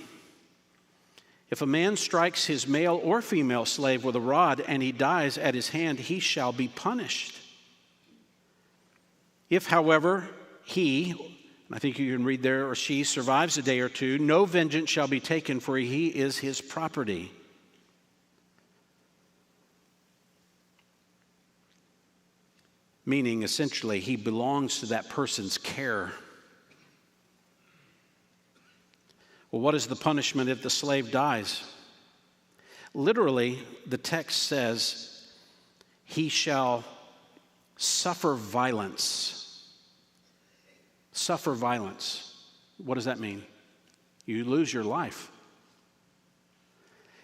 If a man strikes his male or female slave with a rod and he dies at his hand, he shall be punished. If, however, he, and I think you can read there, or she survives a day or two, no vengeance shall be taken, for he is his property. Meaning, essentially, he belongs to that person's care. Well, what is the punishment if the slave dies? Literally, the text says, he shall suffer violence. Suffer violence. What does that mean? You lose your life.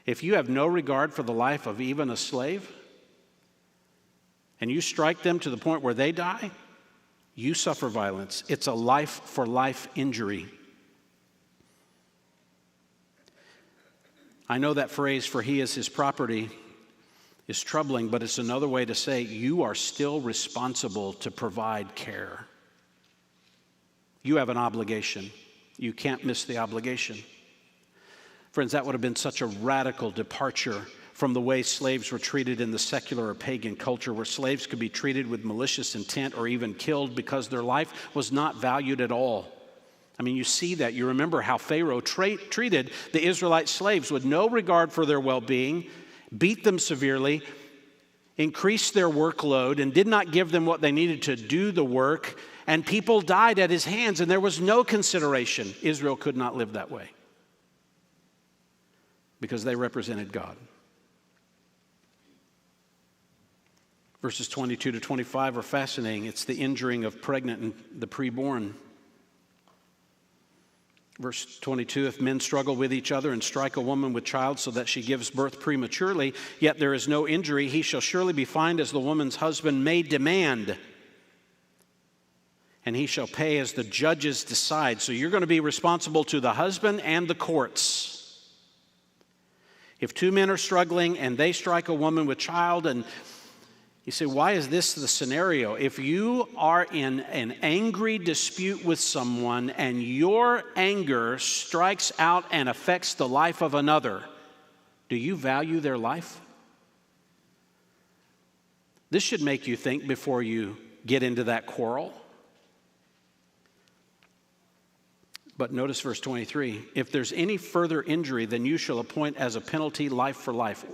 If you have no regard for the life of even a slave, and you strike them to the point where they die, you suffer violence. It's a life-for-life injury. I know that phrase, for he is his property, is troubling, but it's another way to say you are still responsible to provide care. You have an obligation. You can't miss the obligation. Friends, that would have been such a radical departure from the way slaves were treated in the secular or pagan culture, where slaves could be treated with malicious intent or even killed because their life was not valued at all. I mean, you see that. You remember how Pharaoh treated the Israelite slaves with no regard for their well-being, beat them severely, increased their workload, and did not give them what they needed to do the work, and people died at his hands, and there was no consideration. Israel could not live that way because they represented God. Verses 22 to 25 are fascinating. It's the injuring of pregnant and the preborn. Verse 22, if men struggle with each other and strike a woman with child so that she gives birth prematurely, yet there is no injury, he shall surely be fined as the woman's husband may demand, and he shall pay as the judges decide. So you're going to be responsible to the husband and the courts. If two men are struggling and they strike a woman with child, and you say, why is this the scenario? If you are in an angry dispute with someone and your anger strikes out and affects the life of another, do you value their life? This should make you think before you get into that quarrel. But notice verse 23, if there's any further injury, then you shall appoint as a penalty life for life.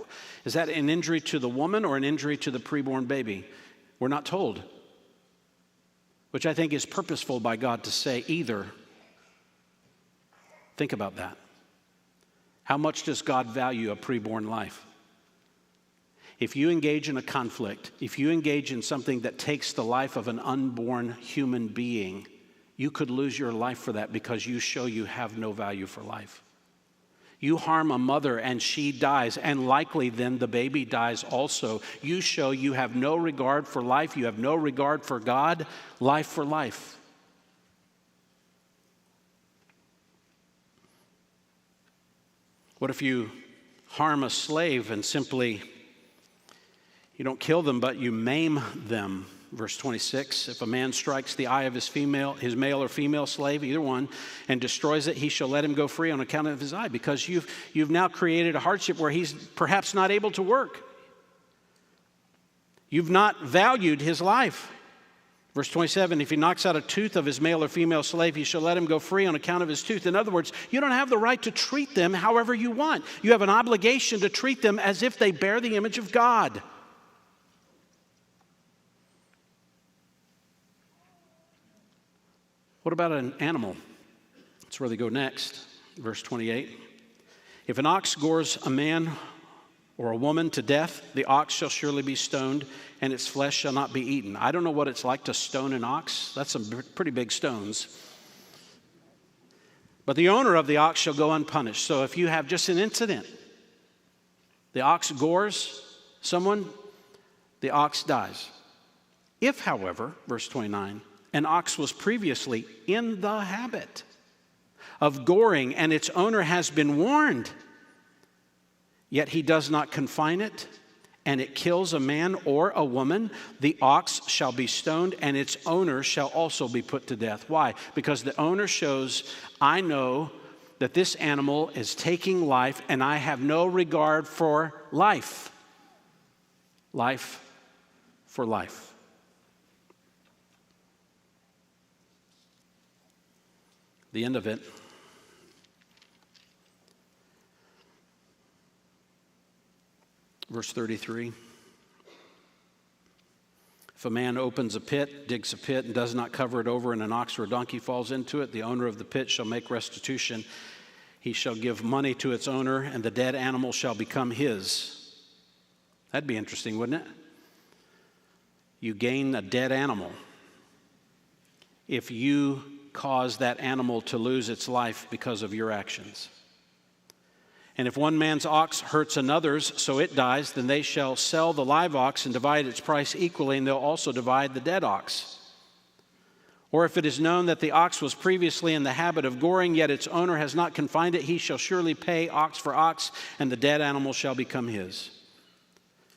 Is that an injury to the woman or an injury to the preborn baby? We're not told, which I think is purposeful by God to say either. Think about that. How much does God value a preborn life? If you engage in a conflict, if you engage in something that takes the life of an unborn human being, you could lose your life for that because you show you have no value for life. You harm a mother and she dies, and likely then the baby dies also. You show you have no regard for life, you have no regard for God, life for life. What if you harm a slave and simply You don't kill them, but you maim them. Verse 26, if a man strikes the eye of his male or female slave, either one, and destroys it, he shall let him go free on account of his eye, because you've now created a hardship where he's perhaps not able to work. You've not valued his life. Verse 27, if he knocks out a tooth of his male or female slave, he shall let him go free on account of his tooth. In other words, you don't have the right to treat them however you want. You have an obligation to treat them as if they bear the image of God. What about an animal? That's where they go next. Verse 28. If an ox gores a man or a woman to death, the ox shall surely be stoned, and its flesh shall not be eaten. I don't know what it's like to stone an ox. That's some pretty big stones. But the owner of the ox shall go unpunished. So if you have just an incident, the ox gores someone, the ox dies. If, however, verse 29, an ox was previously in the habit of goring, and its owner has been warned, yet he does not confine it, and it kills a man or a woman, the ox shall be stoned, and its owner shall also be put to death. Why? Because the owner shows, I know that this animal is taking life, and I have no regard for life. Life for life. The end of it. Verse 33. If a man opens a pit, digs a pit, and does not cover it over, and an ox or a donkey falls into it, the owner of the pit shall make restitution. He shall give money to its owner, and the dead animal shall become his. That'd be interesting, wouldn't it? You gain a dead animal if you cause that animal to lose its life because of your actions. And if one man's ox hurts another's so it dies, then they shall sell the live ox and divide its price equally, and they'll also divide the dead ox. Or if it is known that the ox was previously in the habit of goring, yet its owner has not confined it, he shall surely pay ox for ox, and the dead animal shall become his.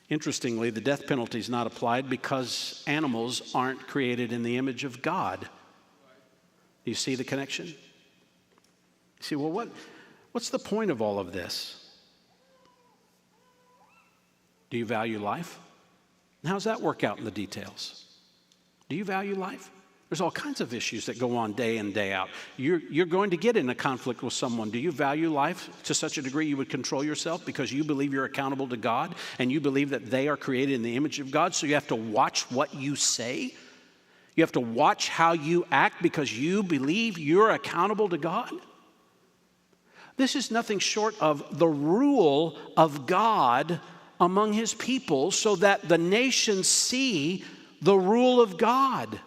Interestingly, the death penalty is not applied because animals aren't created in the image of God. Do you see the connection? You see, well, what's the point of all of this? Do you value life? And how does that work out in the details? Do you value life? There's all kinds of issues that go on day in, day out. You're going to get in a conflict with someone. Do you value life to such a degree you would control yourself because you believe you're accountable to God and you believe that they are created in the image of God, so you have to watch what you say? You have to watch how you act because you believe you're accountable to God? This is nothing short of the rule of God among his people so that the nations see the rule of God,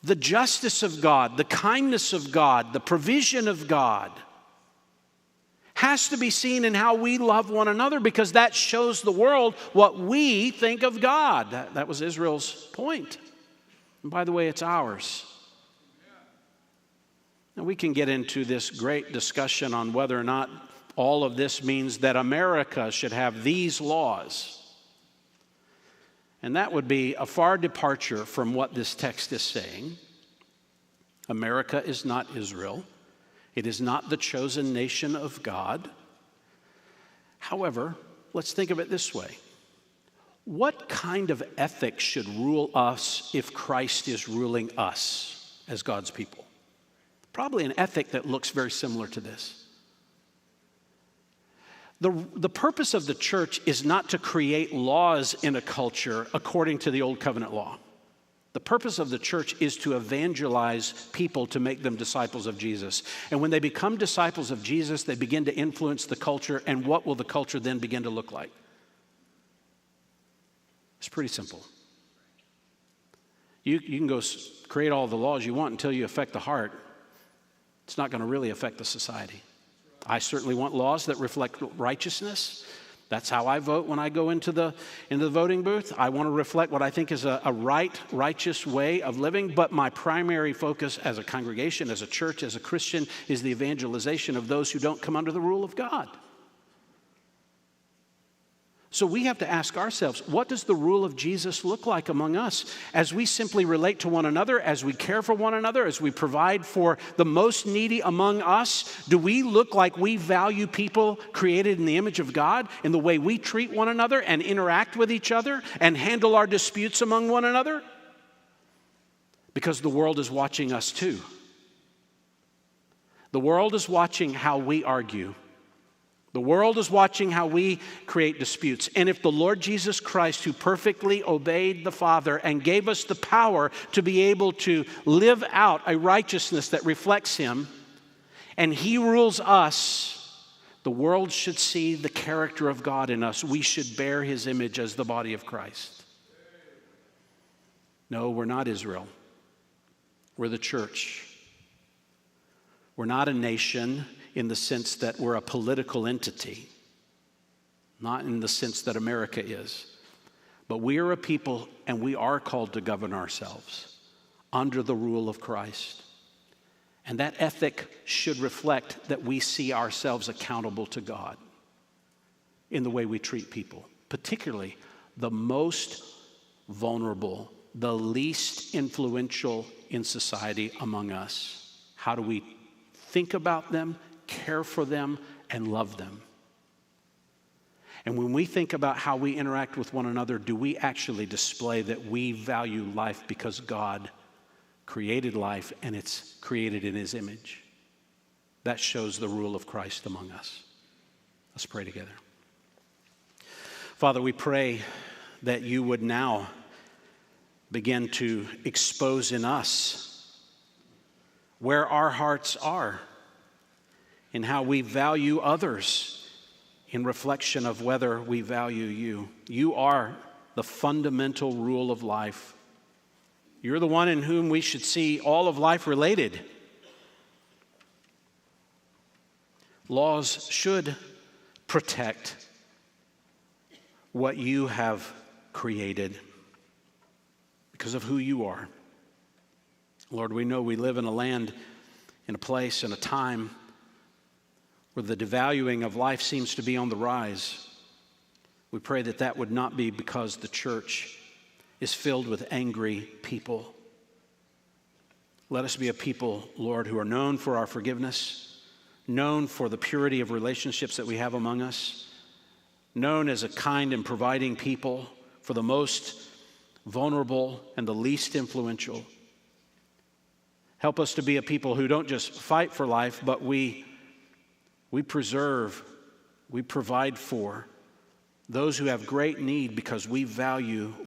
the justice of God, the kindness of God, the provision of God. Has to be seen in how we love one another because that shows the world what we think of God. That was Israel's point. And by the way, it's ours. Now, we can get into this great discussion on whether or not all of this means that America should have these laws. And that would be a far departure from what this text is saying. America is not Israel. It is not the chosen nation of God. However, let's think of it this way. What kind of ethic should rule us if Christ is ruling us as God's people? Probably an ethic that looks very similar to this. The purpose of the church is not to create laws in a culture according to the Old Covenant law. The purpose of the church is to evangelize people to make them disciples of Jesus. And when they become disciples of Jesus, they begin to influence the culture. And what will the culture then begin to look like? It's pretty simple. You can go create all the laws you want until you affect the heart. It's not going to really affect the society. I certainly want laws that reflect righteousness. That's how I vote when I go into the voting booth. I want to reflect what I think is a righteous way of living. But my primary focus as a congregation, as a church, as a Christian, is the evangelization of those who don't come under the rule of God. So we have to ask ourselves, what does the rule of Jesus look like among us as we simply relate to one another, as we care for one another, as we provide for the most needy among us? Do we look like we value people created in the image of God in the way we treat one another and interact with each other and handle our disputes among one another? Because the world is watching us too. The world is watching how we argue. The world is watching how we create disputes. And if the Lord Jesus Christ, who perfectly obeyed the Father and gave us the power to be able to live out a righteousness that reflects Him, and He rules us, the world should see the character of God in us. We should bear His image as the body of Christ. No, we're not Israel. We're the church. We're not a nation in the sense that we're a political entity, not in the sense that America is. But we are a people, and we are called to govern ourselves under the rule of Christ. And that ethic should reflect that we see ourselves accountable to God in the way we treat people, particularly the most vulnerable, the least influential in society among us. How do we think about them, care for them, and love them? And when we think about how we interact with one another, do we actually display that we value life because God created life and it's created in His image? That shows the rule of Christ among us. Let's pray together. Father, we pray that You would now begin to expose in us where our hearts are in how we value others in reflection of whether we value You. You are the fundamental rule of life. You're the one in whom we should see all of life related. Laws should protect what You have created because of who You are. Lord, we know we live in a land, in a place, in a time where the devaluing of life seems to be on the rise. We pray that that would not be because the church is filled with angry people. Let us be a people, Lord, who are known for our forgiveness, known for the purity of relationships that we have among us, known as a kind and providing people for the most vulnerable and the least influential. Help us to be a people who don't just fight for life, but we preserve, we provide for those who have great need because we value